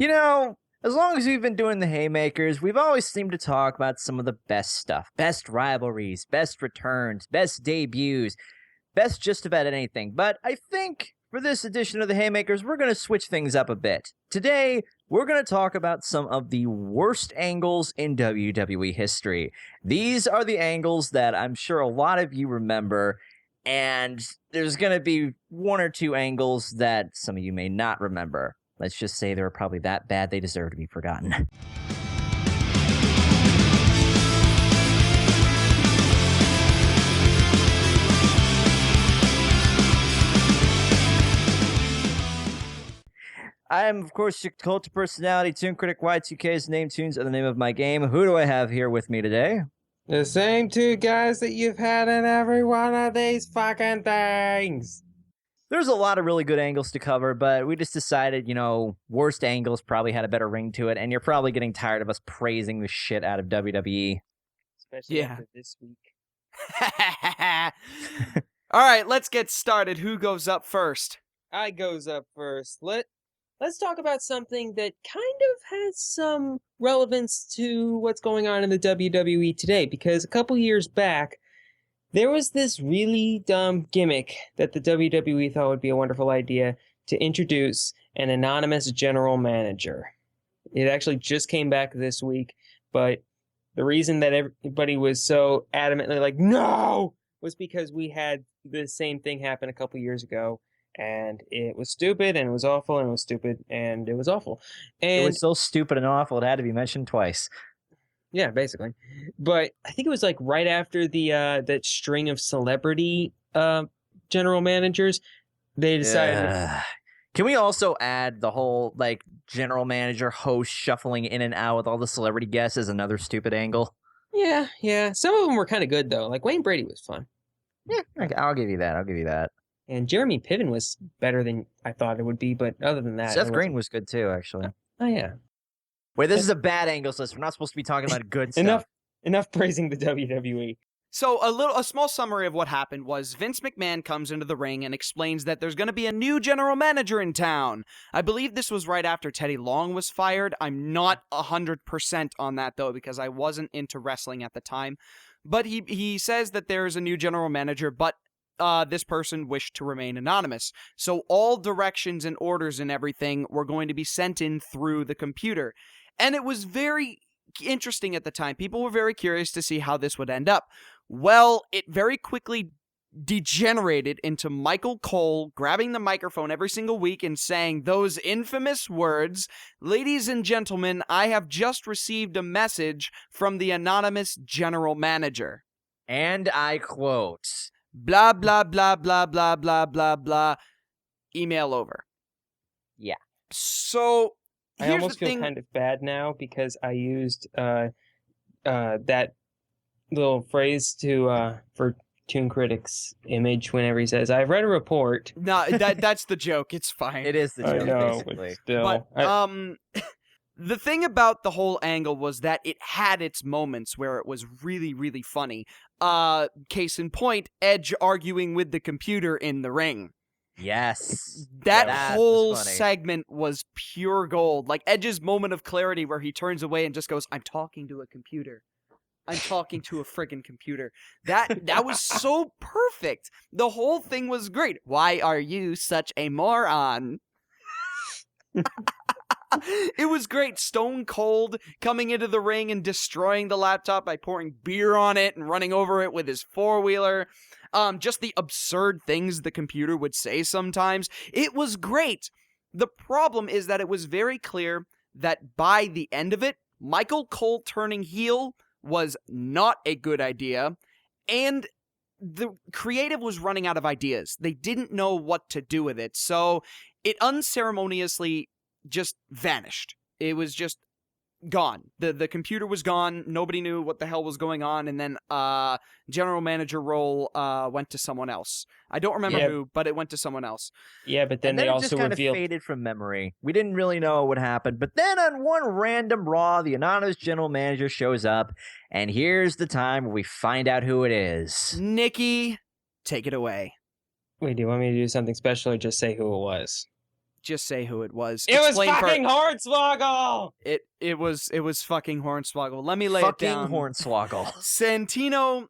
You know, as long as we've been doing the Haymakers, we've always seemed to talk about some of the best stuff. Best rivalries, best returns, best debuts, best just about anything. But I think for this edition of the Haymakers, we're going to switch things up a bit. Today, we're going to talk about some of the worst angles in WWE history. These are the angles that I'm sure a lot of you remember, and there's going to be one or two angles that some of you may not remember. Let's just say they were probably that bad they deserve to be forgotten. I am, of course, your cult of personality, Tune Critic Y2K's name tunes are the name of my game. Who do I have here with me today? The same two guys that you've had in every one of these fucking things. There's a lot of really good angles to cover, but we just decided, worst angles probably had a better ring to it, and you're probably getting tired of us praising the shit out of WWE. Especially after this week. All right, let's get started. Who goes up first? I goes up first. Let's talk about something that kind of has some relevance to what's going on in the WWE today, because a couple years back, there was this really dumb gimmick that the WWE thought would be a wonderful idea to introduce an anonymous general manager. It actually just came back this week, but the reason that everybody was so adamantly like, no, was because we had the same thing happen a couple years ago. And it was stupid, and it was awful, and it was stupid, and it was awful. And it was so stupid and awful, it had to be mentioned twice. Yeah, basically. But I think it was like right after the that string of celebrity general managers, they decided. Can we also add the whole general manager host shuffling in and out with all the celebrity guests as another stupid angle? Yeah. Some of them were kind of good though. Like Wayne Brady was fun. Yeah, I'll give you that. And Jeremy Piven was better than I thought it would be, but other than that, Seth Green was good too, actually. Oh yeah. Wait, this is a bad angles list. We're not supposed to be talking about good stuff. Enough praising the WWE. So a small summary of what happened was Vince McMahon comes into the ring and explains that there's going to be a new general manager in town. I believe this was right after Teddy Long was fired. I'm not 100% on that though, because I wasn't into wrestling at the time. But he says that there's a new general manager, but this person wished to remain anonymous. So all directions and orders and everything were going to be sent in through the computer. And it was very interesting at the time. People were very curious to see how this would end up. Well, it very quickly degenerated into Michael Cole grabbing the microphone every single week and saying those infamous words, "Ladies and gentlemen, I have just received a message from the anonymous general manager." And I quote, blah, blah, blah, blah, blah, blah, blah, blah. Email over. Yeah. So I almost feel kind of bad now because I used that little phrase for Tune Critic's image whenever he says, "I've read a report." No, that's the joke. It's fine. It is the joke, basically. But still, the thing about the whole angle was that it had its moments where it was really, really funny. Case in point, Edge arguing with the computer in the ring. Yes. That whole segment was pure gold. Like Edge's moment of clarity where he turns away and just goes, "I'm talking to a computer. I'm talking to a friggin' computer." That was so perfect. The whole thing was great. "Why are you such a moron?" It was great. Stone Cold coming into the ring and destroying the laptop by pouring beer on it and running over it with his four-wheeler. Just the absurd things the computer would say sometimes. It was great. The problem is that it was very clear that by the end of it, Michael Cole turning heel was not a good idea, and the creative was running out of ideas. They didn't know what to do with it, so it unceremoniously just vanished. It was just gone. The computer was gone. Nobody knew what the hell was going on, and then general manager role went to someone else. I don't remember who, but it went to someone else. Yeah, but then and they it also just kind revealed of faded from memory. We didn't really know what happened, but then on one random Raw, the anonymous general manager shows up, and here's the time where we find out who it is. Nikki, take it away. Wait, do you want me to do something special or just say who it was? Just say who it was. It was Explain fucking Hornswoggle! It was fucking Hornswoggle. Let me lay it down. Fucking Hornswoggle. Santino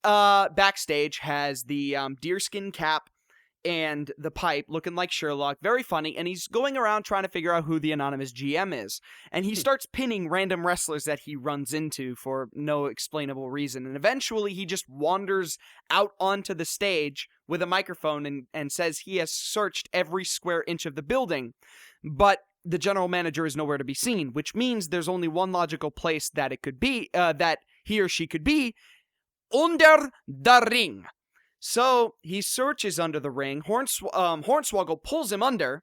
backstage has the deerskin cap and the pipe looking like Sherlock. Very funny. And he's going around trying to figure out who the anonymous GM is. And he starts pinning random wrestlers that he runs into for no explainable reason. And eventually he just wanders out onto the stage with a microphone and says he has searched every square inch of the building. But the general manager is nowhere to be seen, which means there's only one logical place that it could be, that he or she could be, under the ring. So he searches under the ring. Hornswoggle pulls him under,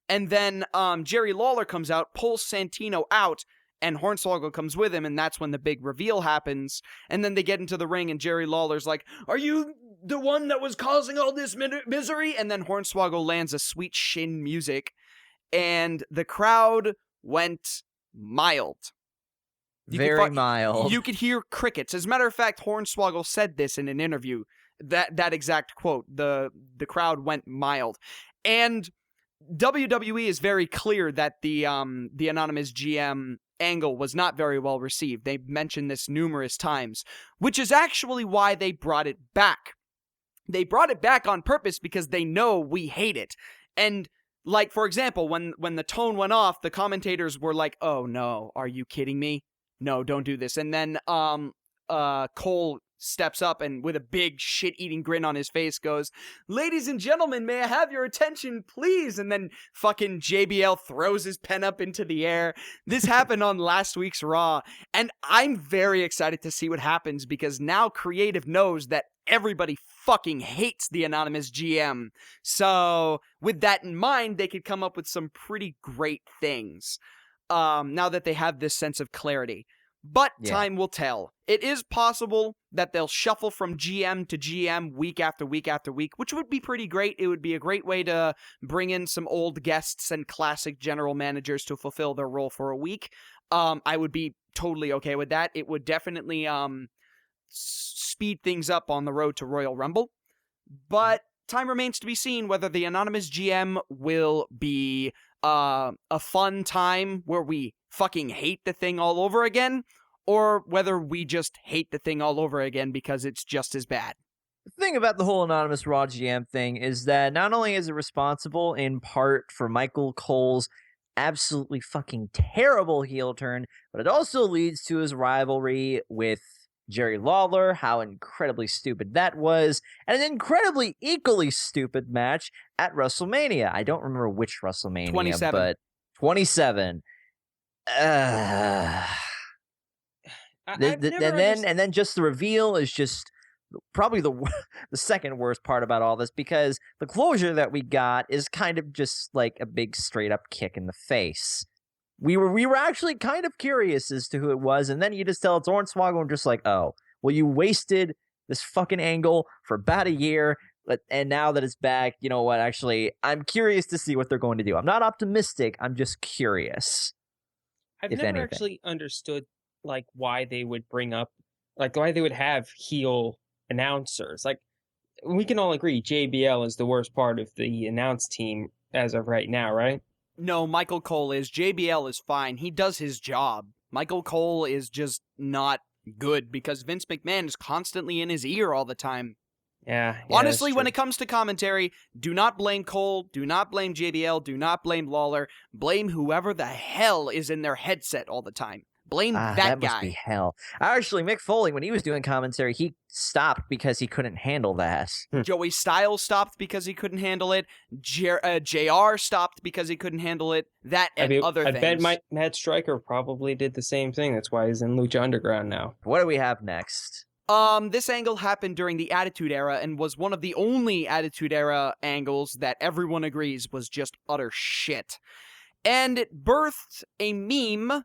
and then Jerry Lawler comes out, pulls Santino out, and Hornswoggle comes with him, and that's when the big reveal happens. And then they get into the ring, and Jerry Lawler's like, "Are you the one that was causing all this misery?" And then Hornswoggle lands a sweet shin music, and the crowd went mild. Very mild. You could hear crickets. As a matter of fact, Hornswoggle said this in an interview. That exact quote. The crowd went mild. And WWE is very clear that the anonymous GM angle was not very well received. They've mentioned this numerous times, which is actually why they brought it back. They brought it back on purpose because they know we hate it. And like, for example, when the tone went off, the commentators were like, "Oh no, are you kidding me? No, don't do this." And then Cole steps up and with a big shit-eating grin on his face goes, "Ladies and gentlemen, may I have your attention, please?" And then fucking JBL throws his pen up into the air. This happened on last week's Raw, and I'm very excited to see what happens because now creative knows that everybody fucking hates the anonymous GM. So with that in mind, they could come up with some pretty great things now that they have this sense of clarity. But time will tell. It is possible that they'll shuffle from GM to GM week after week after week, which would be pretty great. It would be a great way to bring in some old guests and classic general managers to fulfill their role for a week. I would be totally okay with that. It would definitely speed things up on the road to Royal Rumble. But time remains to be seen whether the anonymous GM will be a fun time where we fucking hate the thing all over again, or whether we just hate the thing all over again because it's just as bad. The thing about the whole anonymous Raw GM thing is that not only is it responsible in part for Michael Cole's absolutely fucking terrible heel turn, but it also leads to his rivalry with Jerry Lawler, how incredibly stupid that was, and an incredibly equally stupid match at WrestleMania. I don't remember which WrestleMania, 27. but 27. And then just the reveal is just probably the second worst part about all this, because the closure that we got is kind of just like a big straight up kick in the face. We were actually kind of curious as to who it was, and then you just tell it's Hornswoggle and just like, oh, well, you wasted this fucking angle for about a year, and now that it's back, you know what? Actually, I'm curious to see what they're going to do. I'm not optimistic. I'm just curious. I've never actually understood like why they would bring up, like why they would have heel announcers. Like, we can all agree JBL is the worst part of the announce team as of right now, right? No, Michael Cole is. JBL is fine. He does his job. Michael Cole is just not good because Vince McMahon is constantly in his ear all the time. Yeah. Honestly, when it comes to commentary, do not blame Cole, do not blame JBL, do not blame Lawler. Blame whoever the hell is in their headset all the time. Blame that guy. That must be hell. Actually, Mick Foley, when he was doing commentary, he stopped because he couldn't handle that. Joey Styles stopped because he couldn't handle it. JR stopped because he couldn't handle it. That and other things. I bet Matt Stryker probably did the same thing. That's why he's in Lucha Underground now. What do we have next? This angle happened during the Attitude Era and was one of the only Attitude Era angles that everyone agrees was just utter shit. And it birthed a meme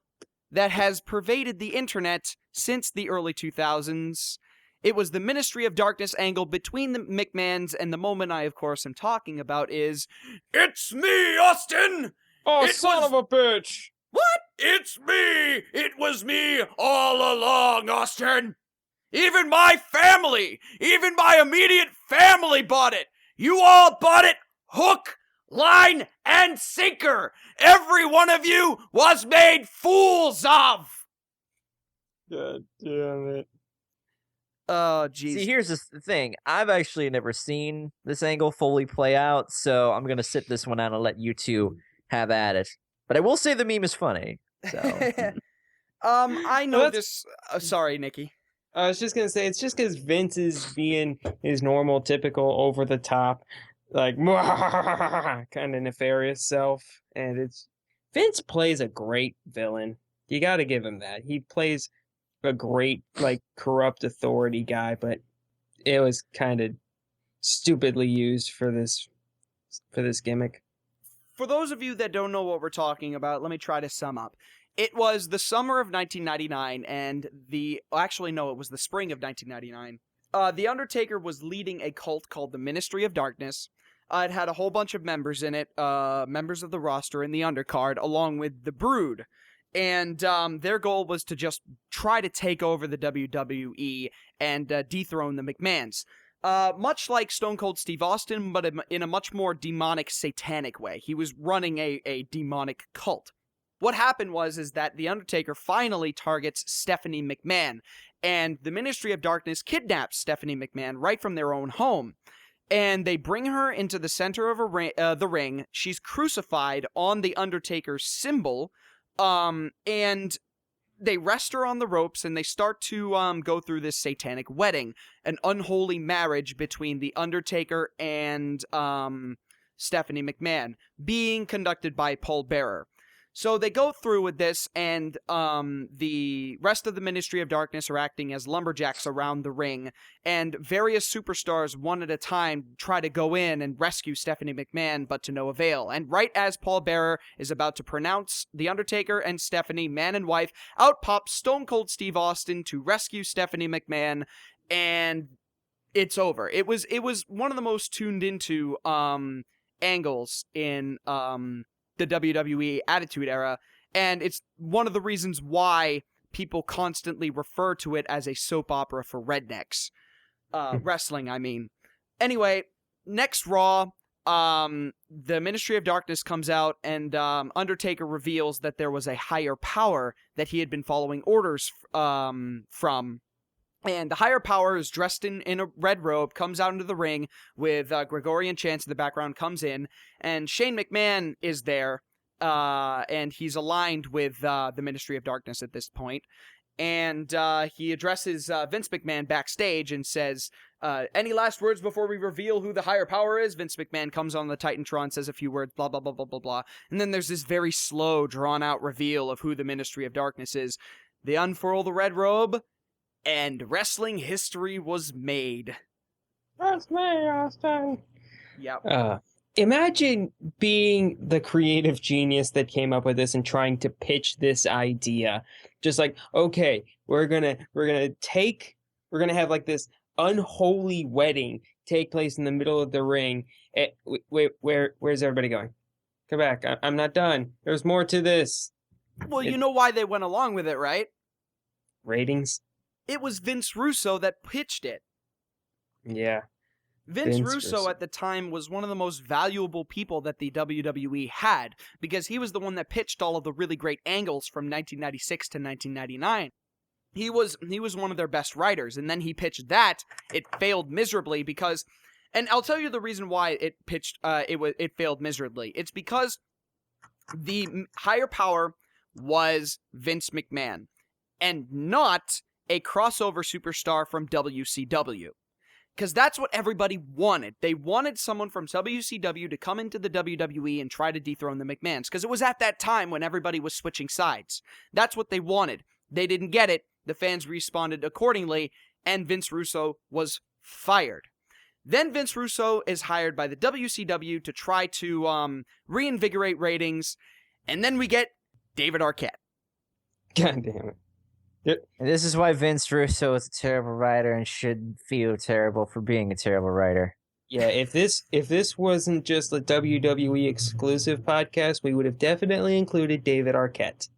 that has pervaded the internet since the early 2000s. It was the Ministry of Darkness angle between the McMahons, and the moment I, of course, am talking about is, "It's me, Austin! Oh, son of a bitch! What? It's me! It was me all along, Austin! Even my family, even my immediate family bought it! You all bought it hook, line and sinker. Every one of you was made fools of. God damn it. Oh, jeez. See, here's the thing. I've actually never seen this angle fully play out, so I'm going to sit this one out and let you two have at it. But I will say the meme is funny. So I know Well, this. Sorry, Nikki. I was just gonna say it's just because Vince is being his normal, typical, over the top, like kind of nefarious self, and it's Vince plays a great villain. You got to give him that. He plays a great, like, corrupt authority guy, but it was kind of stupidly used for this gimmick. For those of you that don't know what we're talking about, let me try to sum up. It was the summer of 1999, and it was the spring of 1999. The Undertaker was leading a cult called the Ministry of Darkness. It had a whole bunch of members in it, members of the roster in the undercard, along with the Brood. And their goal was to just try to take over the WWE and dethrone the McMahons. Much like Stone Cold Steve Austin, but in a much more demonic, satanic way. He was running a demonic cult. What happened is that The Undertaker finally targets Stephanie McMahon, and the Ministry of Darkness kidnaps Stephanie McMahon right from their own home. And they bring her into the center of the ring. She's crucified on the Undertaker's symbol, and they rest her on the ropes, and they start to go through this satanic wedding, an unholy marriage between the Undertaker and Stephanie McMahon, being conducted by Paul Bearer. So they go through with this, and the rest of the Ministry of Darkness are acting as lumberjacks around the ring, and various superstars, one at a time, try to go in and rescue Stephanie McMahon, but to no avail. And right as Paul Bearer is about to pronounce The Undertaker and Stephanie man and wife, out pops Stone Cold Steve Austin to rescue Stephanie McMahon, and it's over. It was one of the most tuned into angles in the WWE Attitude Era, and it's one of the reasons why people constantly refer to it as a soap opera for rednecks. Wrestling, I mean. Anyway, next Raw, the Ministry of Darkness comes out, and Undertaker reveals that there was a higher power that he had been following orders from. And the higher power is dressed in a red robe, comes out into the ring with Gregorian chants in the background, comes in, and Shane McMahon is there, and he's aligned with the Ministry of Darkness at this point. And he addresses Vince McMahon backstage and says, any last words before we reveal who the higher power is? Vince McMahon comes on the Titantron, says a few words, blah, blah, blah, blah, blah, blah. And then there's this very slow, drawn-out reveal of who the Ministry of Darkness is. They unfurl the red robe, and wrestling history was made. That's me, Austin. Yep. Imagine being the creative genius that came up with this and trying to pitch this idea. Just like, okay, we're gonna have like this unholy wedding take place in the middle of the ring. Where's everybody going? Come back. I'm not done. There's more to this. Well, you know why they went along with it, right? Ratings? It was Vince Russo that pitched it. Yeah. Vince Russo at the time was one of the most valuable people that the WWE had, because he was the one that pitched all of the really great angles from 1996 to 1999. He was one of their best writers, and then he pitched that. It failed miserably because, and I'll tell you the reason why it failed miserably. It's because the higher power was Vince McMahon, and not a crossover superstar from WCW. Because that's what everybody wanted. They wanted someone from WCW to come into the WWE and try to dethrone the McMahons. Because it was at that time when everybody was switching sides. That's what they wanted. They didn't get it. The fans responded accordingly, and Vince Russo was fired. Then Vince Russo is hired by the WCW to try to reinvigorate ratings, and then we get David Arquette. God damn it. And this is why Vince Russo is a terrible writer and should feel terrible for being a terrible writer. Yeah, if this wasn't just a WWE exclusive podcast, we would have definitely included David Arquette.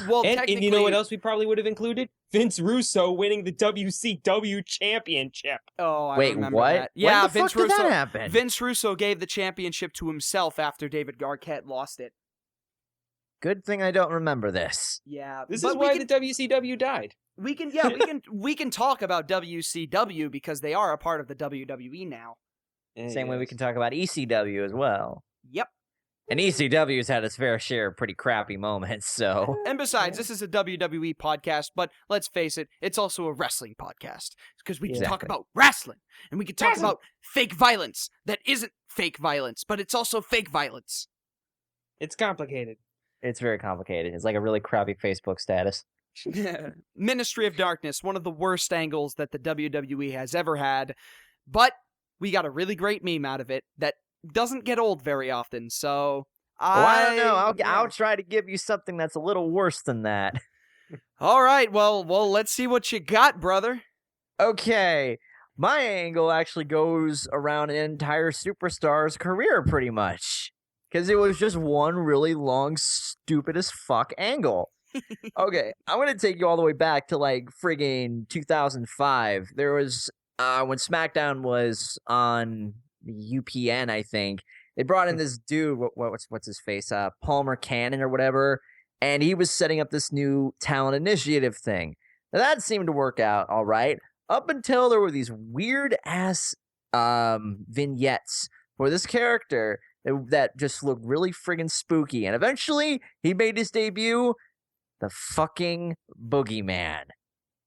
Well, And technically, you know what else we probably would have included? Vince Russo winning the WCW championship. Oh, I Wait, remember what? that. Yeah, when the Vince fuck did Russo. that happen? Vince Russo gave the championship to himself after David Arquette lost it. Good thing I don't remember this. Yeah, This but is why the WCW died. we can talk about WCW because they are a part of the WWE now. Same way we can talk about ECW as well. Yep. And ECW's had its fair share of pretty crappy moments, so. And besides, this is a WWE podcast, but let's face it, it's also a wrestling podcast. Because we can talk Exactly. about wrestling, and we can talk about fake violence that isn't fake violence, but it's also fake violence. It's complicated. It's very complicated. It's like a really crappy Facebook status. Ministry of Darkness, one of the worst angles that the WWE has ever had, but we got a really great meme out of it that doesn't get old very often, so I don't know. I'll try to give you something that's a little worse than that. All right, well, let's see what you got, brother. Okay, my angle actually goes around an entire superstar's career, pretty much. Because it was just one really long, stupid as fuck angle. Okay, I'm going to take you all the way back to, like, friggin' 2005. There was, when SmackDown was on UPN, I think, they brought in this dude, what's his face, Palmer Cannon or whatever, and he was setting up this new talent initiative thing. Now, that seemed to work out all right, up until there were these weird-ass vignettes for this character that just looked really friggin' spooky, and eventually, he made his debut, the fucking Boogeyman.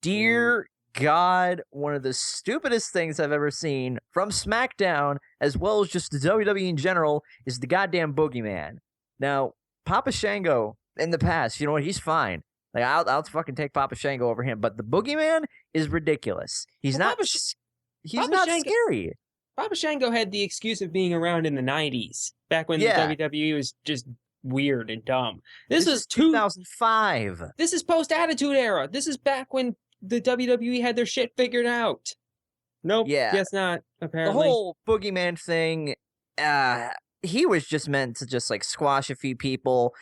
Dear God, one of the stupidest things I've ever seen from SmackDown, as well as just the WWE in general, is the goddamn Boogeyman. Now, Papa Shango, in the past, you know what, he's fine. Like, I'll fucking take Papa Shango over him, but the Boogeyman is ridiculous. He's not scary. Papa Shango had the excuse of being around in the 90s, back when the WWE was just weird and dumb. This is 2005. This is post-Attitude Era. This is back when the WWE had their shit figured out. Nope. Yeah. Guess not, apparently. The whole Boogeyman thing, he was just meant to just, like, squash a few people.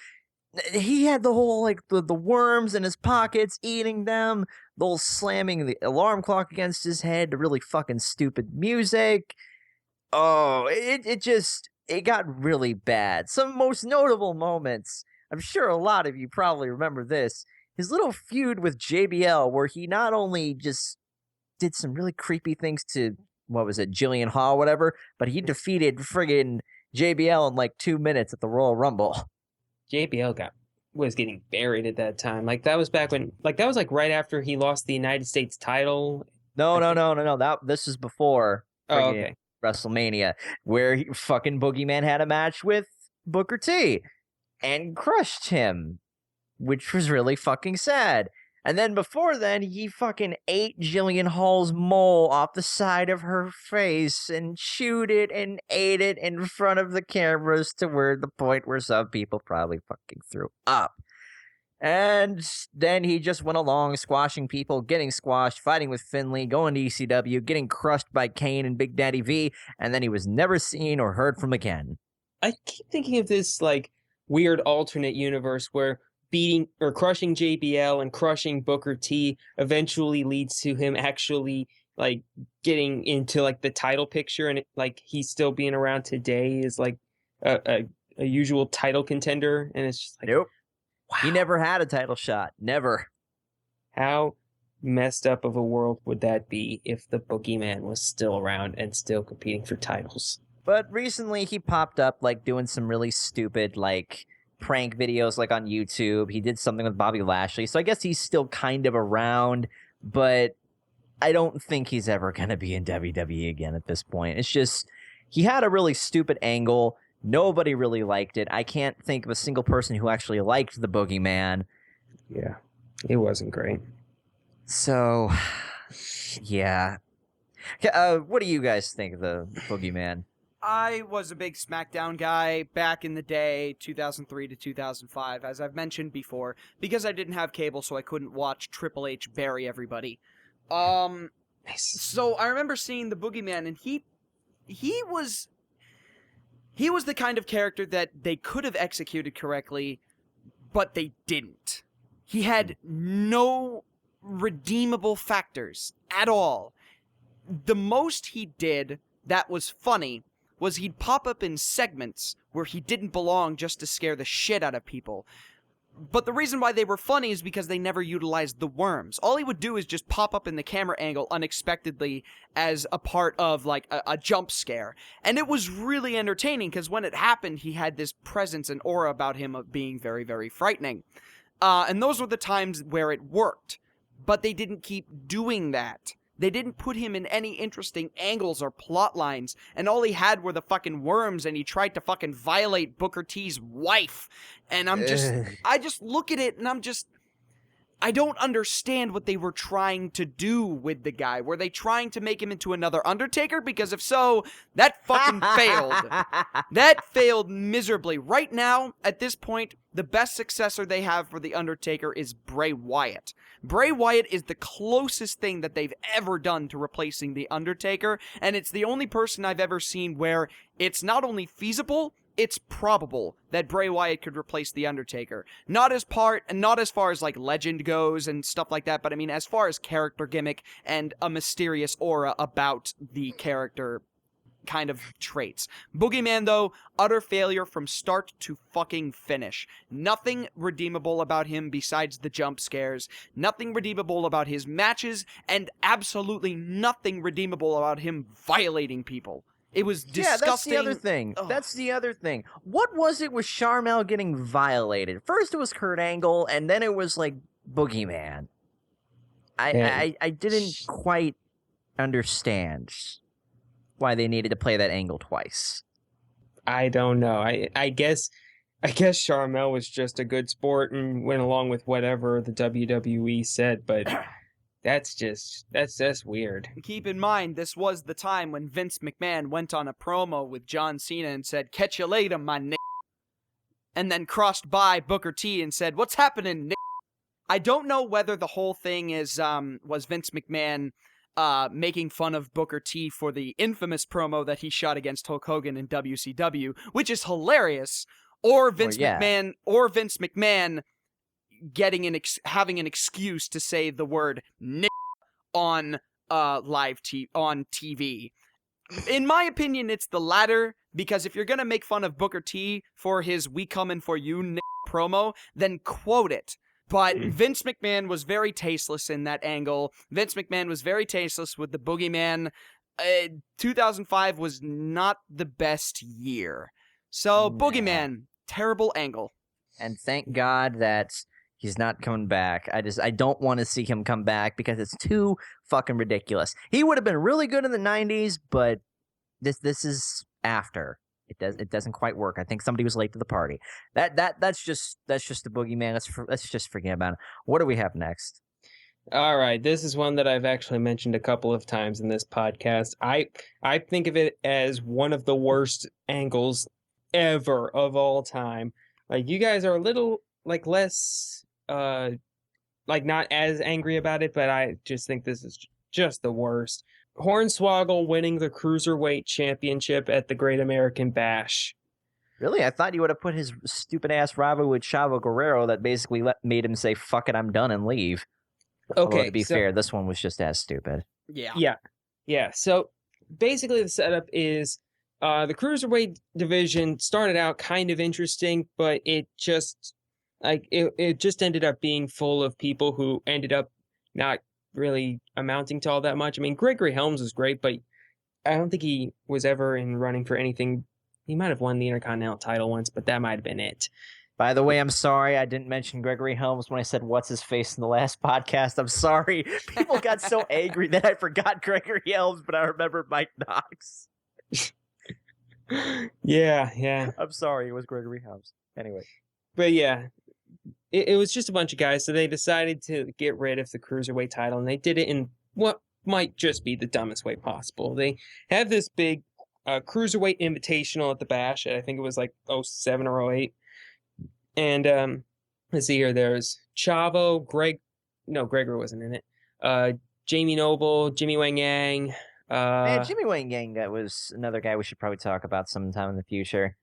He had the whole, like, the worms in his pockets, eating them, the whole slamming the alarm clock against his head, the really fucking stupid music. Oh, it got really bad. Some most notable moments, I'm sure a lot of you probably remember this, his little feud with JBL, where he not only just did some really creepy things to, what was it, Jillian Hall, whatever, but he defeated friggin' JBL in like 2 minutes at the Royal Rumble. JBL was getting buried at that time. Like, that was back when, like, that was like right after he lost the United States title. No. This is before Okay. WrestleMania, where fucking Boogeyman had a match with Booker T and crushed him, which was really fucking sad. And then before then, he fucking ate Jillian Hall's mole off the side of her face and chewed it and ate it in front of the cameras to the point where some people probably fucking threw up. And then he just went along squashing people, getting squashed, fighting with Finlay, going to ECW, getting crushed by Kane and Big Daddy V, and then he was never seen or heard from again. I keep thinking of this, like, weird alternate universe where beating or crushing JBL and crushing Booker T eventually leads to him actually, like, getting into, like, the title picture, and like he's still being around today is like a usual title contender, and it's just like, nope. wow. He never had a title shot. Never. How messed up of a world would that be if the Boogeyman was still around and still competing for titles? But recently he popped up, like, doing some really stupid, like, prank videos, like, on YouTube. He did something with Bobby Lashley, so I guess he's still kind of around, but I don't think he's ever going to be in WWE again at this point. It's just, he had a really stupid angle. Nobody really liked it. I can't think of a single person who actually liked the Boogeyman. Yeah, it wasn't great. So, yeah. What do you guys think of the Boogeyman? I was a big SmackDown guy back in the day, 2003 to 2005, as I've mentioned before, because I didn't have cable, so I couldn't watch Triple H bury everybody. Nice. So I remember seeing the Boogeyman, and he was the kind of character that they could have executed correctly, but they didn't. He had no redeemable factors at all. The most he did that was funny was he'd pop up in segments where he didn't belong just to scare the shit out of people. But the reason why they were funny is because they never utilized the worms. All he would do is just pop up in the camera angle unexpectedly as a part of, like, a jump scare. And it was really entertaining, because when it happened, he had this presence and aura about him of being very, very frightening. And those were the times where it worked. But they didn't keep doing that. They didn't put him in any interesting angles or plot lines, and all he had were the fucking worms, and he tried to fucking violate Booker T's wife. And I just look at it, and I don't understand what they were trying to do with the guy. Were they trying to make him into another Undertaker? Because if so, that fucking failed. That failed miserably. Right now, at this point, the best successor they have for the Undertaker is Bray Wyatt. Bray Wyatt is the closest thing that they've ever done to replacing the Undertaker, and it's the only person I've ever seen where it's not only feasible, it's probable that Bray Wyatt could replace The Undertaker. Not as far as like legend goes and stuff like that, but I mean as far as character gimmick and a mysterious aura about the character kind of traits. Boogeyman, though, utter failure from start to fucking finish. Nothing redeemable about him besides the jump scares, nothing redeemable about his matches, and absolutely nothing redeemable about him violating people. It was disgusting. Yeah, that's the other thing. Ugh. That's the other thing. What was it with Sharmell getting violated? First it was Kurt Angle, and then it was like Boogeyman. I didn't quite understand why they needed to play that angle twice. I don't know. I guess Sharmell was just a good sport and went along with whatever the WWE said, but that's just weird. Keep in mind, this was the time when Vince McMahon went on a promo with John Cena and said, "Catch you later, my n***," and then crossed by Booker T and said, "What's happening, n***?" I don't know whether the whole thing was Vince McMahon making fun of Booker T for the infamous promo that he shot against Hulk Hogan in WCW, which is hilarious, or Vince McMahon having an excuse to say the word "n*** on on TV. In my opinion, it's the latter, because if you're gonna make fun of Booker T for his "We Comin' For You" n*** promo, then quote it. But Vince McMahon was very tasteless in that angle. Vince McMahon was very tasteless with the Boogeyman. 2005 was not the best year. So, Boogeyman, terrible angle. And thank God that he's not coming back. I don't want to see him come back because it's too fucking ridiculous. He would have been really good in the 90s, but this is after. It doesn't quite work. I think somebody was late to the party. That's just the Boogeyman. Let's just forget about it. What do we have next? All right, this is one that I've actually mentioned a couple of times in this podcast. I think of it as one of the worst angles ever of all time. Like, you guys are a little like less like not as angry about it, but I just think this is just the worst. Hornswoggle winning the Cruiserweight Championship at the Great American Bash. Really? I thought you would have put his stupid-ass rival with Chavo Guerrero that basically made him say, "Fuck it, I'm done," and leave. Okay, although, to be fair, this one was just as stupid. Yeah. So basically the setup is the Cruiserweight division started out kind of interesting, but it just ended up being full of people who ended up not really amounting to all that much. I mean, Gregory Helms was great, but I don't think he was ever in running for anything. He might have won the Intercontinental title once, but that might have been it. By the way, I'm sorry I didn't mention Gregory Helms when I said what's his face in the last podcast. I'm sorry. People got so angry that I forgot Gregory Helms, but I remembered Mike Knox. Yeah. I'm sorry, it was Gregory Helms. Anyway. But yeah, it was just a bunch of guys, so they decided to get rid of the Cruiserweight title, and they did it in what might just be the dumbest way possible. They have this big Cruiserweight Invitational at the Bash, I think it was like 07 or 08. And let's see here, there's Chavo, Gregory wasn't in it, Jamie Noble, Jimmy Wang Yang. Man, Jimmy Wang Yang, that was another guy we should probably talk about sometime in the future.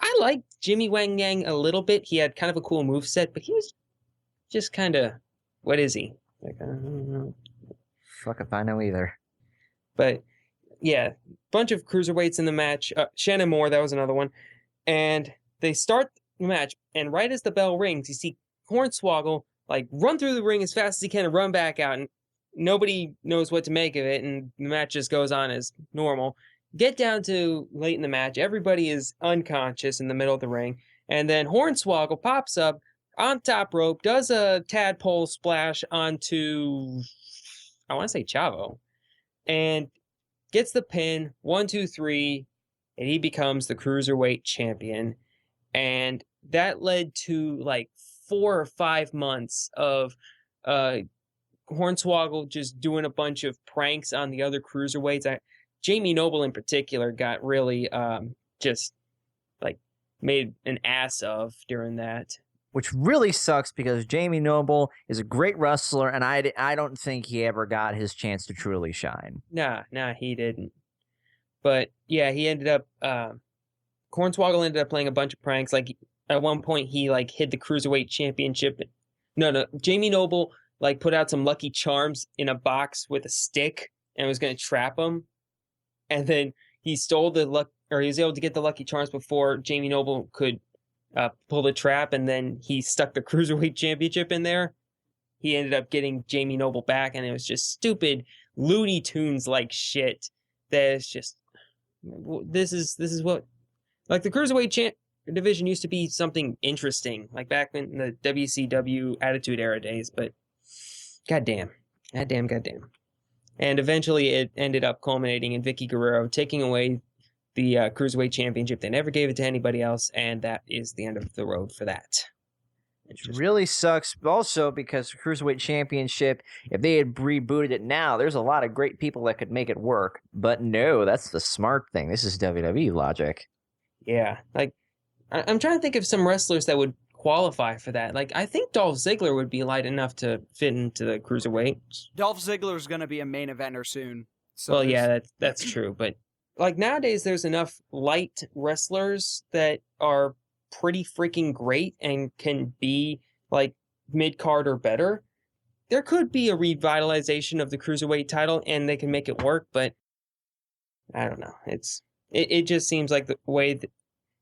I liked Jimmy Wang Yang a little bit. He had kind of a cool moveset, but he was just kind of, what is he? Like, I don't know. Fuck if I know either. But yeah, bunch of cruiserweights in the match. Shannon Moore, that was another one. And they start the match, and right as the bell rings, you see Hornswoggle like run through the ring as fast as he can and run back out, and nobody knows what to make of it, and the match just goes on as normal. Get down to late in the match, everybody is unconscious in the middle of the ring, and then Hornswoggle pops up on top rope, does a tadpole splash onto, I want to say Chavo, and gets the pin, 1, 2, 3, and he becomes the Cruiserweight champion. And that led to like 4 or 5 months of Hornswoggle just doing a bunch of pranks on the other cruiserweights. Jamie Noble in particular got really just like made an ass of during that. Which really sucks because Jamie Noble is a great wrestler, and I don't think he ever got his chance to truly shine. Nah, he didn't. But yeah, he ended up Hornswoggle ended up playing a bunch of pranks. Like at one point, he like hid the Cruiserweight Championship. No, Jamie Noble like put out some Lucky Charms in a box with a stick and was going to trap him. And then he stole he was able to get the Lucky Charms before Jamie Noble could pull the trap. And then he stuck the Cruiserweight Championship in there. He ended up getting Jamie Noble back, and it was just stupid Looney Tunes like shit. That is just this is what. Like, the Cruiserweight division used to be something interesting, like back in the WCW Attitude Era days, but goddamn. And eventually it ended up culminating in Vicky Guerrero taking away the Cruiserweight Championship. They never gave it to anybody else, and that is the end of the road for that. Which really sucks also because the Cruiserweight Championship, if they had rebooted it now, there's a lot of great people that could make it work. But no, that's the smart thing. This is WWE logic. Yeah, like, I'm trying to think of some wrestlers that would qualify for that. Like, I think Dolph Ziggler would be light enough to fit into the Cruiserweight. Dolph Ziggler's going to be a main eventer soon. So well, yeah, that's true. But, like, nowadays there's enough light wrestlers that are pretty freaking great and can be, like, mid-card or better. There could be a revitalization of the Cruiserweight title, and they can make it work, but I don't know. It just seems like the way that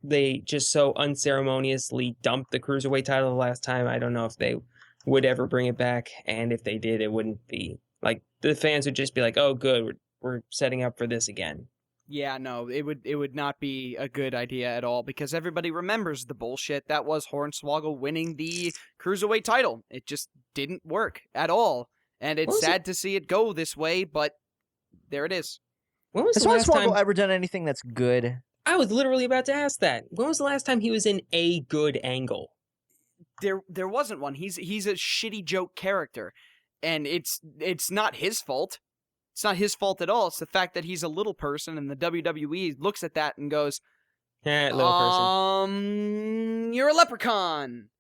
they just so unceremoniously dumped the Cruiserweight title the last time. I don't know if they would ever bring it back, and if they did, it wouldn't be like the fans would just be like, "Oh, good, we're setting up for this again." Yeah, no, it would not be a good idea at all because everybody remembers the bullshit that was Hornswoggle winning the Cruiserweight title. It just didn't work at all, and it's sad to see it go this way, but there it is. When was Has the last time Hornswoggle ever done anything that's good? I was literally about to ask that. When was the last time he was in a good angle? There wasn't one. He's a shitty joke character, and it's not his fault. It's not his fault at all. It's the fact that he's a little person, and the WWE looks at that and goes, Little person. You're a leprechaun.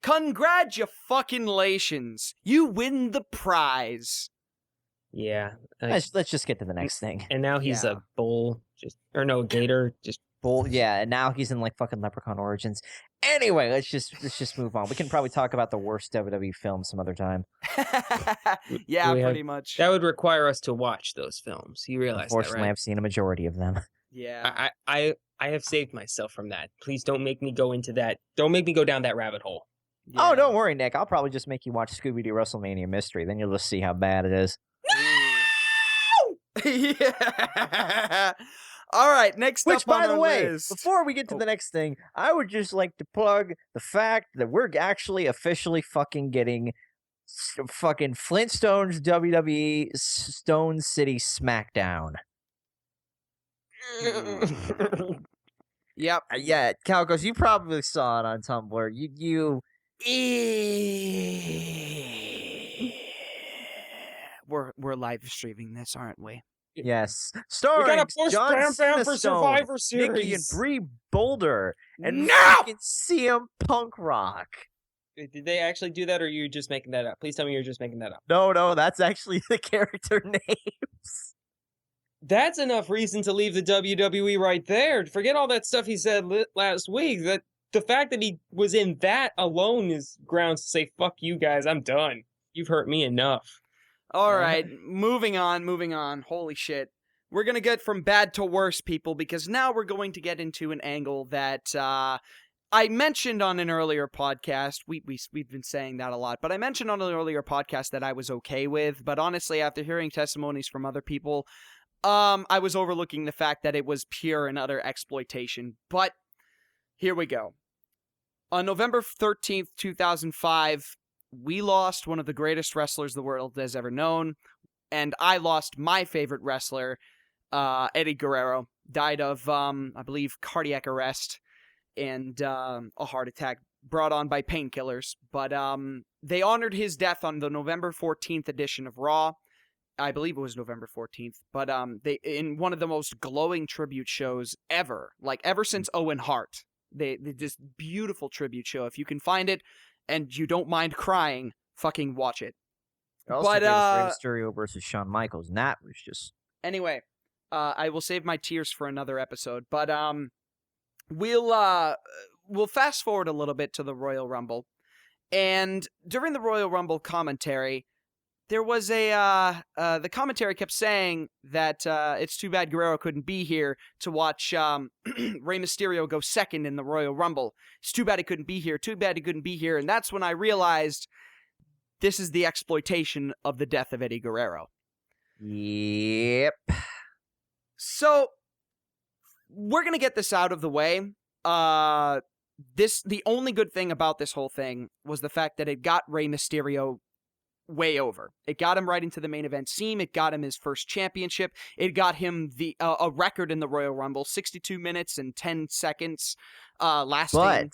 Congratulations. You win the prize." Yeah. Let's just get to the next thing. And now he's a bull, gator, just Bull, yeah, and now he's in like fucking Leprechaun Origins. Anyway, let's just move on. We can probably talk about the worst WWE film some other time. Yeah, pretty much. That would require us to watch those films. You realize Unfortunately, that, right? I've seen a majority of them. Yeah. I have saved myself from that. Please don't make me go into that. Don't make me go down that rabbit hole. Yeah. Oh, don't worry, Nick. I'll probably just make you watch Scooby-Doo WrestleMania Mystery. Then you'll just see how bad it is. Yeah. All right, next Which, up by on the our way, list. before we get to the next thing, I would just like to plug the fact that we're actually officially fucking getting fucking Flintstones WWE Stone City SmackDown. Yep. Yeah, Calcos, you probably saw it on Tumblr. We're live streaming this, aren't we? Yes. We Starring gotta push John Bam Bam for Stone, Survivor Nikki and Series. Bree Boulder, and No! fucking CM Punk Rock. Did they actually do that, or are you just making that up? Please tell me you're just making that up. No, that's actually the character names. That's enough reason to leave the WWE right there. Forget all that stuff he said last week. That the fact that he was in that alone is grounds to say, fuck you guys, I'm done. You've hurt me enough. All right, moving on. Holy shit. We're going to get from bad to worse, people, because now we're going to get into an angle that I mentioned on an earlier podcast. We've been saying that a lot, but I mentioned on an earlier podcast that I was okay with, but honestly, after hearing testimonies from other people, I was overlooking the fact that it was pure and utter exploitation. But here we go. On November 13th, 2005, we lost one of the greatest wrestlers the world has ever known, and I lost my favorite wrestler, Eddie Guerrero. Died of, I believe, cardiac arrest and a heart attack brought on by painkillers. But they honored his death on the November 14th edition of Raw. I believe it was November 14th. But they in one of the most glowing tribute shows ever, like ever since Owen Hart. They this beautiful tribute show. If you can find it and you don't mind crying, fucking watch it. Also, But there was Rey Mysterio versus Shawn Michaels, and that was just... Anyway, I will save my tears for another episode. But we'll fast forward a little bit to the Royal Rumble, and during the Royal Rumble commentary, there was the commentary kept saying that it's too bad Guerrero couldn't be here to watch Rey Mysterio go second in the Royal Rumble. It's too bad he couldn't be here. Too bad he couldn't be here. And that's when I realized this is the exploitation of the death of Eddie Guerrero. Yep. So we're gonna get this out of the way. The only good thing about this whole thing was the fact that it got Rey Mysterio way over. It got him right into the main event scene. It got him his first championship. It got him a record in the Royal Rumble, 62 minutes and 10 seconds lasting.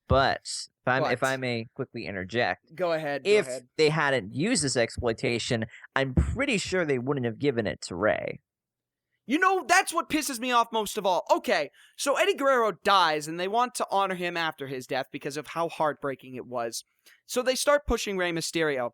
But if I may quickly interject, Go ahead. if they hadn't used this exploitation, I'm pretty sure they wouldn't have given it to Rey. You know, that's what pisses me off most of all. Okay, so Eddie Guerrero dies, and they want to honor him after his death because of how heartbreaking it was. So they start pushing Rey Mysterio.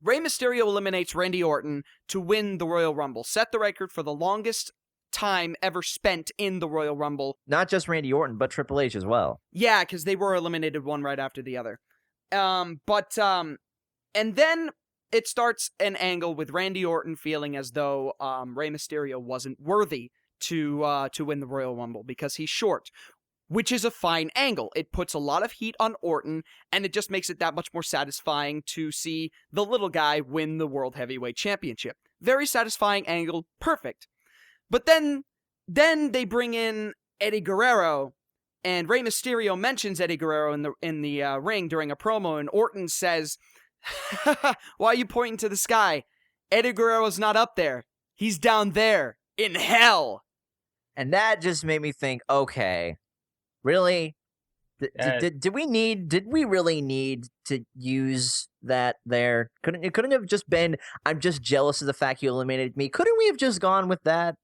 Rey Mysterio eliminates Randy Orton to win the Royal Rumble, set the record for the longest time ever spent in the Royal Rumble. Not just Randy Orton, but Triple H as well. Yeah, because they were eliminated one right after the other. And then it starts an angle with Randy Orton feeling as though Rey Mysterio wasn't worthy to win the Royal Rumble because he's short, which is a fine angle. It puts a lot of heat on Orton, and it just makes it that much more satisfying to see the little guy win the World Heavyweight Championship. Very satisfying angle, perfect. But then they bring in Eddie Guerrero, and Rey Mysterio mentions Eddie Guerrero in the ring during a promo, and Orton says, "Why are you pointing to the sky? Eddie Guerrero's not up there. He's down there in hell." And that just made me think, okay, really? Did we really need to use that there? Couldn't have just been, I'm just jealous of the fact you eliminated me. Couldn't we have just gone with that?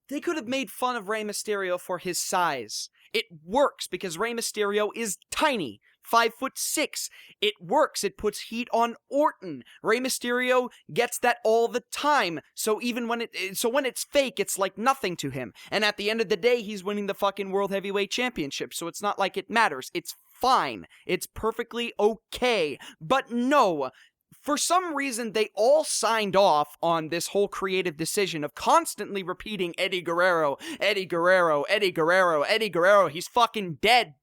They could have made fun of Rey Mysterio for his size. It works because Rey Mysterio is tiny, 5'6". It works. It puts heat on Orton. Rey Mysterio gets that all the time. So even when it's fake, it's like nothing to him. And at the end of the day, he's winning the fucking World Heavyweight Championship. So it's not like it matters. It's fine. It's perfectly okay. But no, for some reason, they all signed off on this whole creative decision of constantly repeating Eddie Guerrero, Eddie Guerrero, Eddie Guerrero, Eddie Guerrero. He's fucking dead.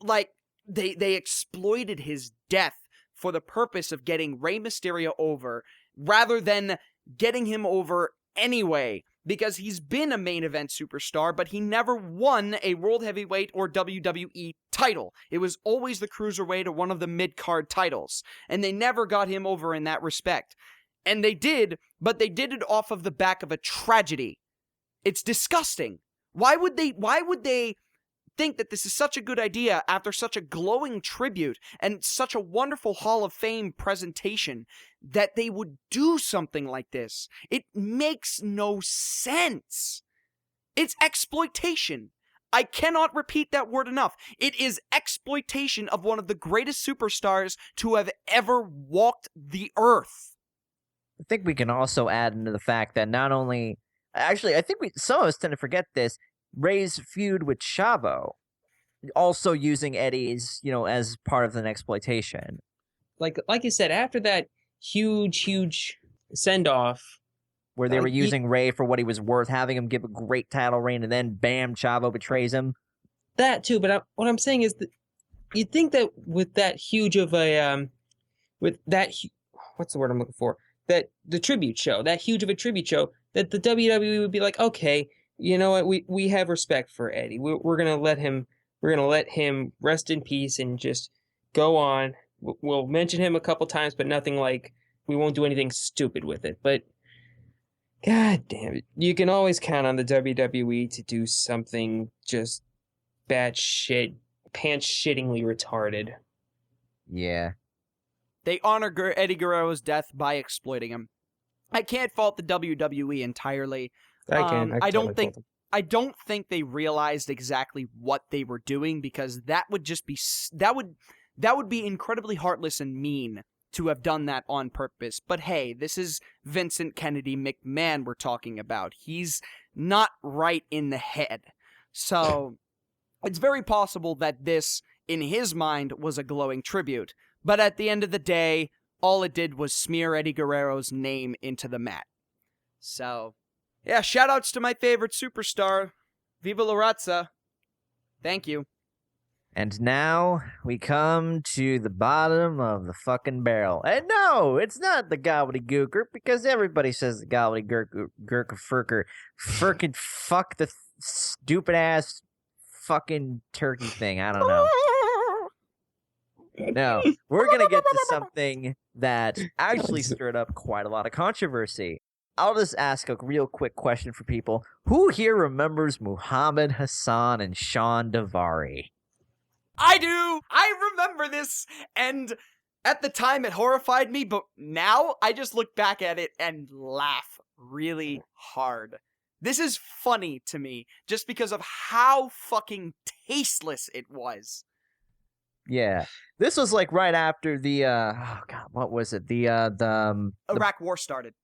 Like, they exploited his death for the purpose of getting Rey Mysterio over rather than getting him over anyway, because he's been a main event superstar, but he never won a World Heavyweight or WWE title. It was always the Cruiserweight or one of the mid-card titles, and they never got him over in that respect. And they did, but they did it off of the back of a tragedy. It's disgusting. Why would they think that this is such a good idea after such a glowing tribute and such a wonderful Hall of Fame presentation that they would do something like this? It makes no sense. It's exploitation. I cannot repeat that word enough. It is exploitation of one of the greatest superstars to have ever walked the earth. I think we can also add into the fact that not only Actually, I think some of us tend to forget this. Ray's feud with Chavo, also using Eddie's, as part of an exploitation. Like you said, after that huge send off, Where they were using Ray for what he was worth, having him give a great title reign, and then bam, Chavo betrays him. That too, but what I'm saying is that you'd think that with that huge of a what's the word I'm looking for? That the tribute show, that huge of a tribute show, that the WWE would be like, okay, you know what, we have respect for Eddie. We're gonna let him rest in peace and just go on. We'll mention him a couple times, but nothing like we won't do anything stupid with it. But God damn it, you can always count on the WWE to do something just bad shit, pants-shittingly retarded. Yeah. They honor Eddie Guerrero's death by exploiting him. I can't fault the WWE entirely. I don't think they realized exactly what they were doing, because that would be incredibly heartless and mean to have done that on purpose. But hey, this is Vincent Kennedy McMahon we're talking about. He's not right in the head. So it's very possible that this, in his mind, was a glowing tribute. But at the end of the day, all it did was smear Eddie Guerrero's name into the mat. So, yeah, shoutouts to my favorite superstar. Viva la Razza. Thank you. And now we come to the bottom of the fucking barrel. And no, it's not the gobbledygooker, because everybody says the gobbledygurker. Frickin' fuck the stupid ass fucking turkey thing. I don't know. No, we're going to get to something that actually stirred up quite a lot of controversy. I'll just ask a real quick question for people. Who here remembers Muhammad Hassan and Sean Davari? I do! I remember this, and at the time it horrified me, but now I just look back at it and laugh really hard. This is funny to me, just because of how fucking tasteless it was. Yeah. This was like right after the, what was it? The Iraq War started.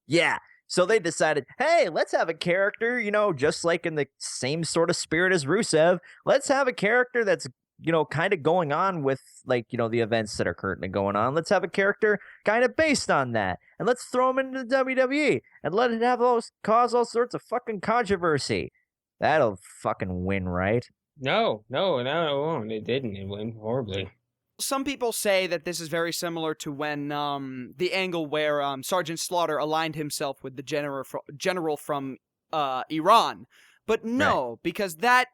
Yeah. So they decided, hey, let's have a character, just like in the same sort of spirit as Rusev. Let's have a character that's, kind of going on with, like, the events that are currently going on. Let's have a character kind of based on that. And let's throw him into the WWE and let it cause all sorts of fucking controversy. That'll fucking win, right? No, it won't. It didn't. It went horribly. Some people say that this is very similar to when the angle where Sergeant Slaughter aligned himself with the general from Iran. But no, right. Because that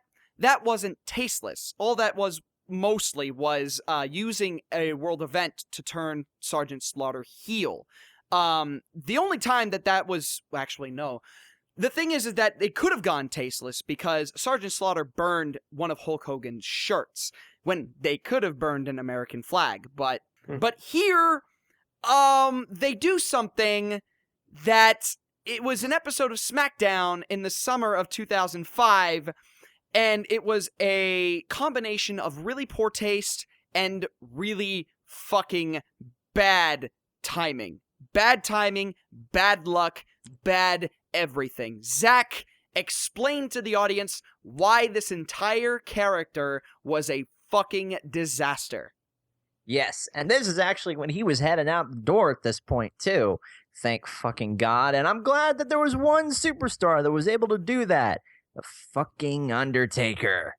wasn't tasteless. All that was mostly was using a world event to turn Sergeant Slaughter heel. The only time that was... Actually, no. The thing is that it could have gone tasteless because Sergeant Slaughter burned one of Hulk Hogan's shirts when they could have burned an American flag. But here, they do something that... It was an episode of SmackDown in the summer of 2005, and it was a combination of really poor taste and really fucking bad timing. Bad timing, bad luck, bad everything. Zach, explain to the audience why this entire character was a fucking disaster. Yes, and this is actually when he was heading out the door at this point, too. Thank fucking God. And I'm glad that there was one superstar that was able to do that. The fucking Undertaker.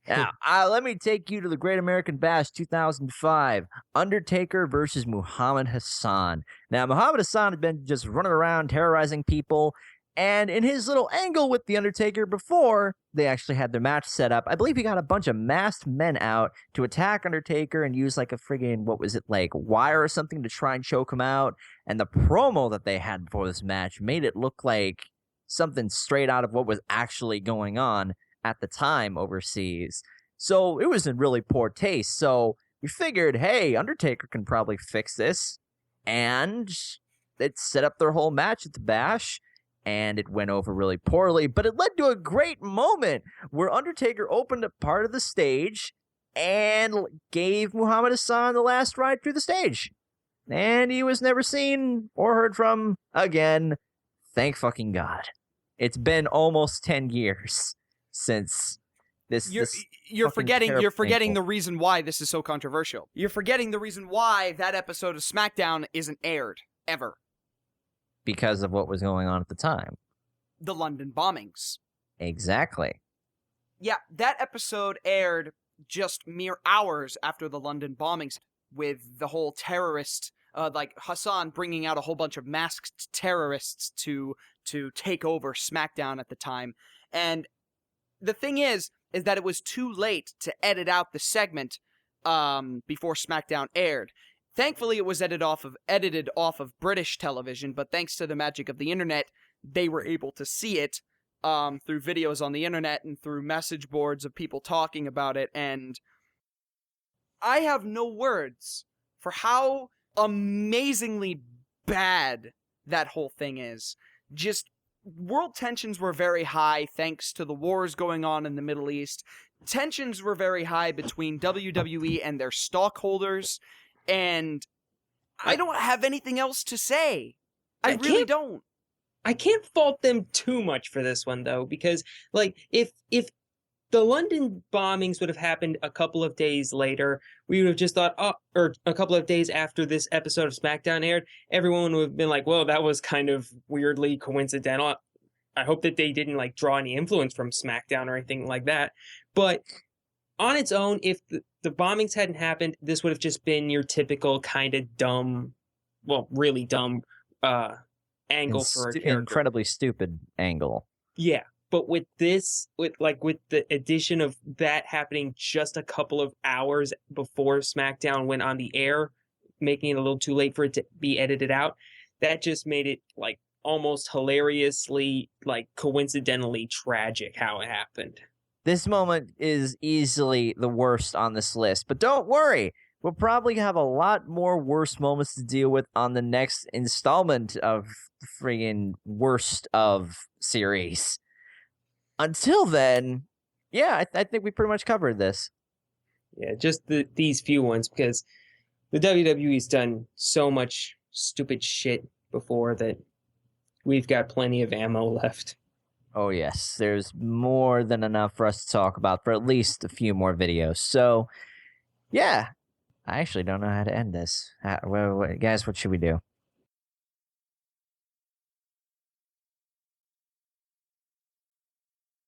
Now, let me take you to the Great American Bash 2005. Undertaker versus Muhammad Hassan. Now, Muhammad Hassan had been just running around terrorizing people, and in his little angle with the Undertaker before they actually had their match set up, I believe he got a bunch of masked men out to attack Undertaker and use like a friggin', what was it, like wire or something to try and choke him out. And the promo that they had before this match made it look like something straight out of what was actually going on at the time overseas. So it was in really poor taste. So we figured, hey, Undertaker can probably fix this. And it set up their whole match at the Bash. And it went over really poorly, but it led to a great moment where Undertaker opened up part of the stage and gave Muhammad Hassan the last ride through the stage. And he was never seen or heard from again. Thank fucking God. It's been almost 10 years since this. You're fucking forgetting terrible the reason why this is so controversial. You're forgetting the reason why that episode of SmackDown isn't aired ever. because of what was going on at the time. The London bombings. Exactly. Yeah, that episode aired just mere hours after the London bombings, with the whole terrorist, like Hassan bringing out a whole bunch of masked terrorists to take over SmackDown at the time. And the thing is that it was too late to edit out the segment before SmackDown aired. Thankfully, it was edited off of British television, but thanks to the magic of the internet, they were able to see it through videos on the internet and through message boards of people talking about it. And I have no words for how amazingly bad that whole thing is. Just world tensions were very high thanks to the wars going on in the Middle East. Tensions were very high between WWE and their stockholders, and I don't have anything else to say. I really don't. I can't fault them too much for this one, though, because, like, if the London bombings would have happened a couple of days later, we would have just thought, or a couple of days after this episode of SmackDown aired, everyone would have been like, well, that was kind of weirdly coincidental. I hope that they didn't, like, draw any influence from SmackDown or anything like that. But on its own, if the bombings hadn't happened, this would have just been your typical kind of dumb, well, really dumb, angle for a character. Incredibly stupid angle. Yeah, but with this, with the addition of that happening just a couple of hours before SmackDown went on the air, making it a little too late for it to be edited out, that just made it like almost hilariously, like coincidentally tragic how it happened. This moment is easily the worst on this list, but don't worry. We'll probably have a lot more worse moments to deal with on the next installment of friggin' worst of series. Until then, yeah, I think we pretty much covered this. Yeah, just these few ones, because the WWE's done so much stupid shit before that we've got plenty of ammo left. Oh yes, there's more than enough for us to talk about for at least a few more videos. So, yeah, I actually don't know how to end this. Guys, what should we do?